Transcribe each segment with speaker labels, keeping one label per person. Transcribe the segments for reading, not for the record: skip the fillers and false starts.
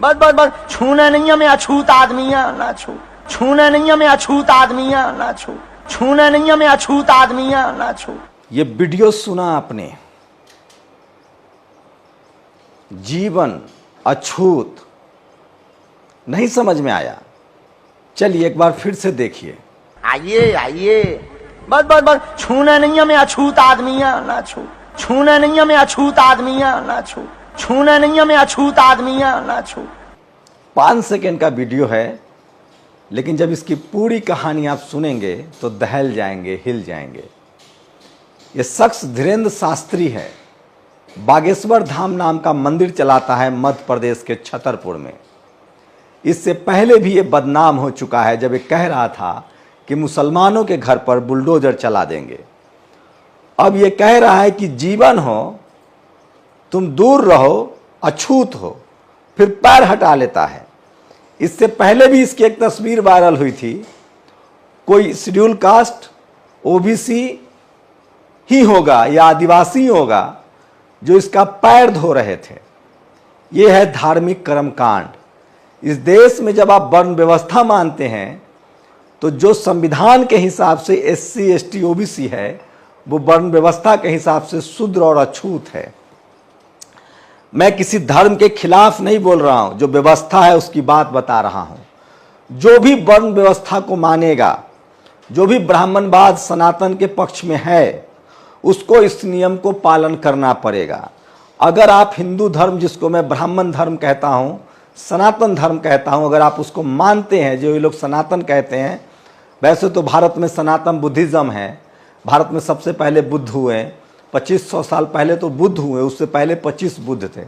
Speaker 1: बस बस बस, छूना नहीं है, मैं अछूत आदमी है ना छू, छूना नहीं है, मैं अछूत आदमी है ना छू, छूना नहीं है, मैं अछूत आदमी है ना छू।
Speaker 2: ये वीडियो सुना आपने, जीवन अछूत, नहीं समझ में आया? चलिए एक बार फिर से देखिए।
Speaker 1: आइए आइए, बस बस बस, छूना नहीं है, मैं अछूत आदमी है ना छू, छूना नहीं है, मैं अछूत आदमी है ना छू, छूना नहीं है, मैं अछूत आदमी है ना छू।
Speaker 2: 5 सेकेंड का वीडियो है, लेकिन जब इसकी पूरी कहानी आप सुनेंगे तो दहल जाएंगे, हिल जाएंगे। ये शख्स धीरेन्द्र शास्त्री है, बागेश्वर धाम नाम का मंदिर चलाता है मध्य प्रदेश के छतरपुर में। इससे पहले भी ये बदनाम हो चुका है जब ये कह रहा था कि मुसलमानों के घर पर बुलडोजर चला देंगे। अब ये कह रहा है कि जीवन हो, तुम दूर रहो, अछूत हो, फिर पैर हटा लेता है। इससे पहले भी इसकी एक तस्वीर वायरल हुई थी, कोई शेड्यूल कास्ट ओबीसी ही होगा या आदिवासी होगा जो इसका पैर धो रहे थे। यह है धार्मिक कर्मकांड। इस देश में जब आप वर्ण व्यवस्था मानते हैं तो जो संविधान के हिसाब से एससी एसटी ओबीसी है वो वर्ण व्यवस्था के हिसाब से शूद्र और अछूत है। मैं किसी धर्म के खिलाफ नहीं बोल रहा हूं, जो व्यवस्था है उसकी बात बता रहा हूं। जो भी वर्ण व्यवस्था को मानेगा, जो भी ब्राह्मणवाद सनातन के पक्ष में है, उसको इस नियम को पालन करना पड़ेगा। अगर आप हिंदू धर्म, जिसको मैं ब्राह्मण धर्म कहता हूं, सनातन धर्म कहता हूं, अगर आप उसको मानते हैं, जो ये लोग सनातन कहते हैं, वैसे तो भारत में सनातन बुद्धिज़्म है। भारत में सबसे पहले बुद्ध हुए, 2500 साल पहले तो बुद्ध हुए, उससे पहले 25 बुद्ध थे।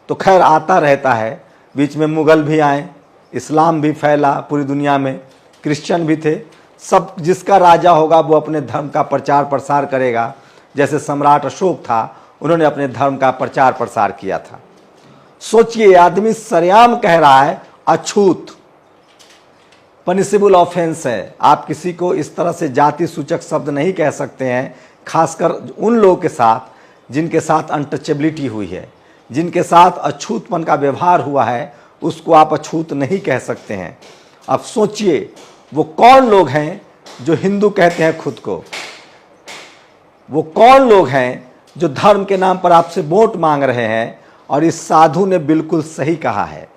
Speaker 2: तो खैर आता रहता है, बीच में मुग़ल भी आए, इस्लाम भी फैला पूरी दुनिया में, क्रिश्चियन भी थे। सब जिसका राजा होगा वो अपने धर्म का प्रचार प्रसार करेगा। जैसे सम्राट अशोक था, उन्होंने अपने धर्म का प्रचार प्रसार किया था। सोचिए, आदमी सरेआम कह रहा है अछूत, पनिशेबल ऑफेंस है। आप किसी को इस तरह से जाति सूचक शब्द नहीं कह सकते हैं, खासकर उन लोगों के साथ जिनके साथ अनटचेबिलिटी हुई है, जिनके साथ अछूतपन का व्यवहार हुआ है, उसको आप अछूत नहीं कह सकते हैं। अब सोचिए, वो कौन लोग हैं जो हिंदू कहते हैं खुद को? वो कौन लोग हैं जो धर्म के नाम पर आपसे वोट मांग रहे हैं? और इस साधु ने बिल्कुल सही कहा है।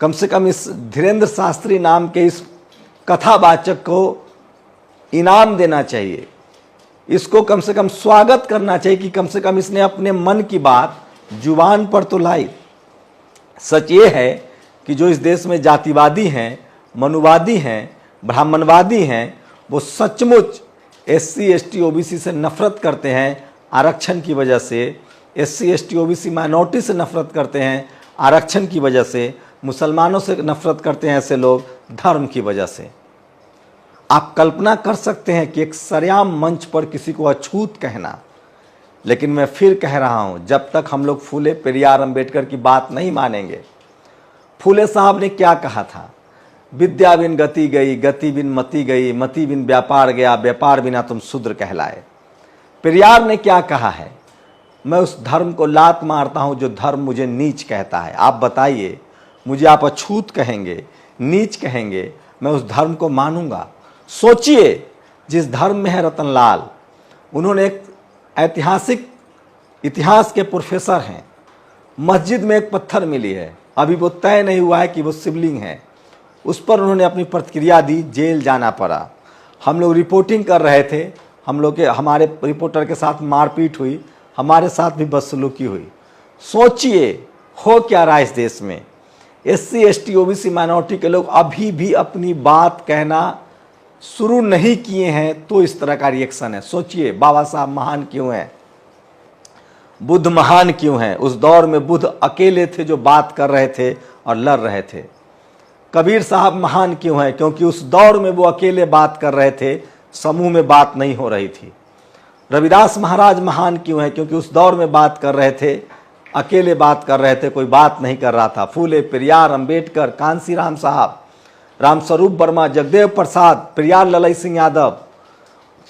Speaker 2: कम से कम इस धीरेन्द्र शास्त्री नाम के इस कथावाचक को इनाम देना चाहिए। इसको कम से कम स्वागत करना चाहिए कि कम से कम इसने अपने मन की बात जुबान पर तो लाई। सच ये है कि जो इस देश में जातिवादी हैं, मनुवादी हैं, ब्राह्मणवादी हैं, वो सचमुच एससी एसटी ओबीसी से नफरत करते हैं आरक्षण की वजह से। एससी एसटी ओबीसी माइनॉरिटी से नफरत करते हैं आरक्षण की वजह से। मुसलमानों से नफरत करते हैं ऐसे लोग धर्म की वजह से। आप कल्पना कर सकते हैं कि एक सरेआम मंच पर किसी को अछूत कहना। लेकिन मैं फिर कह रहा हूं, जब तक हम लोग फूले पेरियार अंबेडकर की बात नहीं मानेंगे। फूले साहब ने क्या कहा था? विद्या बिन गति गई, गति बिन मति गई, मति बिन व्यापार गया, व्यापार बिना तुम शूद्र कहलाए। पेरियार ने क्या कहा है? मैं उस धर्म को लात मारता हूं जो धर्म मुझे नीच कहता है। आप बताइए, मुझे आप अछूत कहेंगे, नीच कहेंगे, मैं उस धर्म को मानूंगा? सोचिए, जिस धर्म में है रतनलाल, उन्होंने एक ऐतिहासिक इतिहास के प्रोफेसर हैं। मस्जिद में एक पत्थर मिली है, अभी वो तय नहीं हुआ है कि वो शिवलिंग है। उस पर उन्होंने अपनी प्रतिक्रिया दी, जेल जाना पड़ा। हम लोग रिपोर्टिंग कर रहे थे, हमारे रिपोर्टर के साथ मारपीट हुई, हमारे साथ भी बदसलूकी हुई। सोचिए हो क्या रहा है इस देश में। एससी एसटी ओबीसी माइनॉरिटी के लोग अभी भी अपनी बात कहना शुरू नहीं किए हैं, तो इस तरह का रिएक्शन है। सोचिए, बाबा साहब महान क्यों हैं? बुद्ध महान क्यों हैं? उस दौर में बुद्ध अकेले थे जो बात कर रहे थे और लड़ रहे थे। कबीर साहब महान क्यों हैं? क्योंकि उस दौर में वो अकेले बात कर रहे थे, समूह में बात नहीं हो रही थी। रविदास महाराज महान क्यों हैं? क्योंकि उस दौर में बात कर रहे थे, अकेले बात कर रहे थे, कोई बात नहीं कर रहा था। फूले पेरियार अंबेडकर, कांसीराम साहब, रामस्वरूप वर्मा, जगदेव प्रसाद, पेरियार ललई सिंह यादव,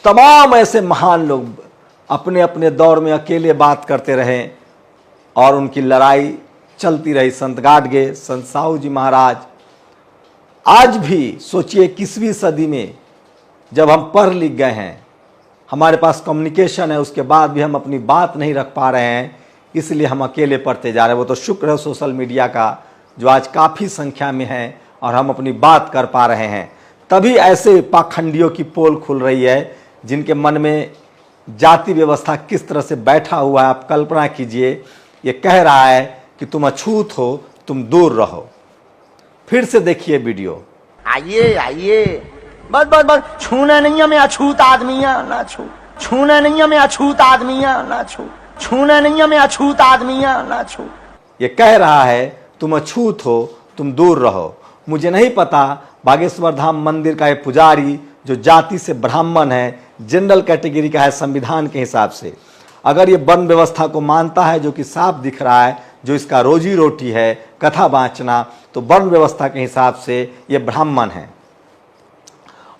Speaker 2: तमाम ऐसे महान लोग अपने अपने दौर में अकेले बात करते रहे और उनकी लड़ाई चलती रही। संत गाडगे, संत साहू जी महाराज। आज भी सोचिए 21वीं सदी में जब हम पढ़ लिख गए हैं, हमारे पास कम्युनिकेशन है, उसके बाद भी हम अपनी बात नहीं रख पा रहे हैं, इसलिए हम अकेले पढ़ते जा रहे हैं। वो तो शुक्र है सोशल मीडिया का जो आज काफ़ी संख्या में है और हम अपनी बात कर पा रहे हैं। तभी ऐसे पाखंडियों की पोल खुल रही है जिनके मन में जाति व्यवस्था किस तरह से बैठा हुआ है। आप कल्पना कीजिए, ये कह रहा है कि तुम अछूत हो, तुम दूर रहो। फिर से देखिए वीडियो।
Speaker 1: आइए आइए, बस बस बस, छूना नहीं हमें अछूत आदमियां, ना छू। छूना नहीं हमें अछूत आदमियां, ना छू। छूना नहीं हमें अछूत आदमियां, ना छू।
Speaker 2: ये कह रहा है तुम अछूत हो, तुम दूर रहो। मुझे नहीं पता बागेश्वर धाम मंदिर का ये पुजारी जो जाति से ब्राह्मण है, जनरल कैटेगरी का है संविधान के हिसाब से, अगर ये वर्ण व्यवस्था को मानता है जो कि साफ दिख रहा है, जो इसका रोजी रोटी है कथा बाँचना, तो वर्ण व्यवस्था के हिसाब से ये ब्राह्मण है।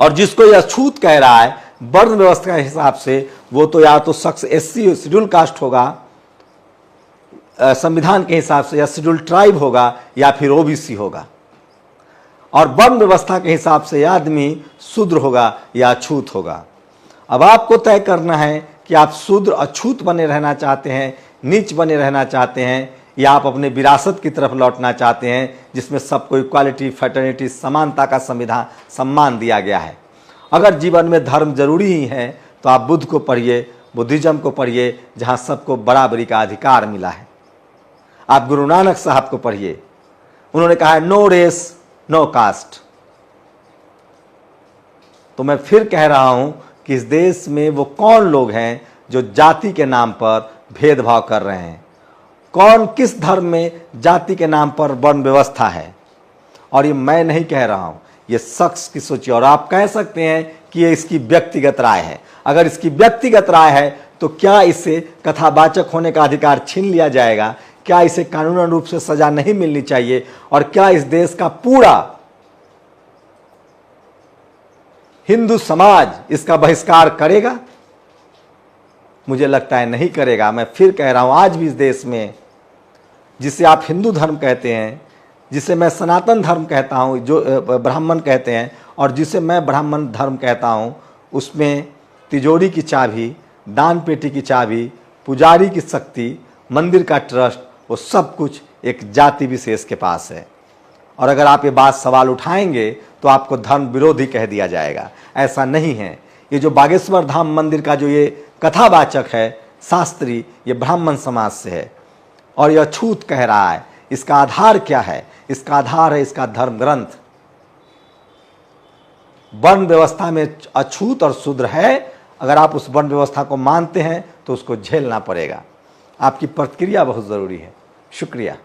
Speaker 2: और जिसको यह अछूत कह रहा है वर्ण व्यवस्था के हिसाब से, वो तो या तो शख्स SC शेड्यूल कास्ट होगा संविधान के हिसाब से, या शेड्यूल ट्राइब होगा, या फिर OBC होगा। और वर्ण व्यवस्था के हिसाब से यह आदमी शूद्र होगा या अछूत होगा। अब आपको तय करना है कि आप शूद्र अछूत बने रहना चाहते हैं, नीच बने रहना चाहते हैं, या आप अपने विरासत की तरफ लौटना चाहते हैं जिसमें सबको इक्वालिटी, फ्रेटर्निटी, समानता का संविधान सम्मान दिया गया है। अगर जीवन में धर्म जरूरी ही है तो आप बुद्ध को पढ़िए, बुद्धिज्म को पढ़िए, जहाँ सबको बराबरी का अधिकार मिला है। आप गुरु नानक साहब को पढ़िए, उन्होंने कहा है नो रेस नो कास्ट। तो मैं फिर कह रहा हूं कि इस देश में वो कौन लोग हैं जो जाति के नाम पर भेदभाव कर रहे हैं। कौन किस धर्म में जाति के नाम पर वर्ण व्यवस्था है। और ये मैं नहीं कह रहा हूं, ये शख्स की सोचिए। और आप कह सकते हैं कि ये इसकी व्यक्तिगत राय है। अगर इसकी व्यक्तिगत राय है तो क्या इसे कथावाचक होने का अधिकार छीन लिया जाएगा? क्या इसे कानूनन रूप से सजा नहीं मिलनी चाहिए? और क्या इस देश का पूरा हिंदू समाज इसका बहिष्कार करेगा? मुझे लगता है नहीं करेगा। मैं फिर कह रहा हूं, आज भी इस देश में जिसे आप हिंदू धर्म कहते हैं, जिसे मैं सनातन धर्म कहता हूं, जो ब्राह्मण कहते हैं, और जिसे मैं ब्राह्मण धर्म कहता हूं, उसमें तिजोरी की चाबी, दान पेटी की चाबी, पुजारी की शक्ति, मंदिर का ट्रस्ट, वो सब कुछ एक जाति विशेष के पास है। और अगर आप ये बात सवाल उठाएंगे तो आपको धर्म विरोधी कह दिया जाएगा। ऐसा नहीं है। ये जो बागेश्वर धाम मंदिर का जो ये कथावाचक है शास्त्री, ये ब्राह्मण समाज से है और यह अछूत कह रहा है। इसका आधार क्या है? इसका आधार है इसका धर्म ग्रंथ। वर्ण व्यवस्था में अछूत और शूद्र है। अगर आप उस वर्ण व्यवस्था को मानते हैं तो उसको झेलना पड़ेगा। आपकी प्रतिक्रिया बहुत ज़रूरी है। शुक्रिया।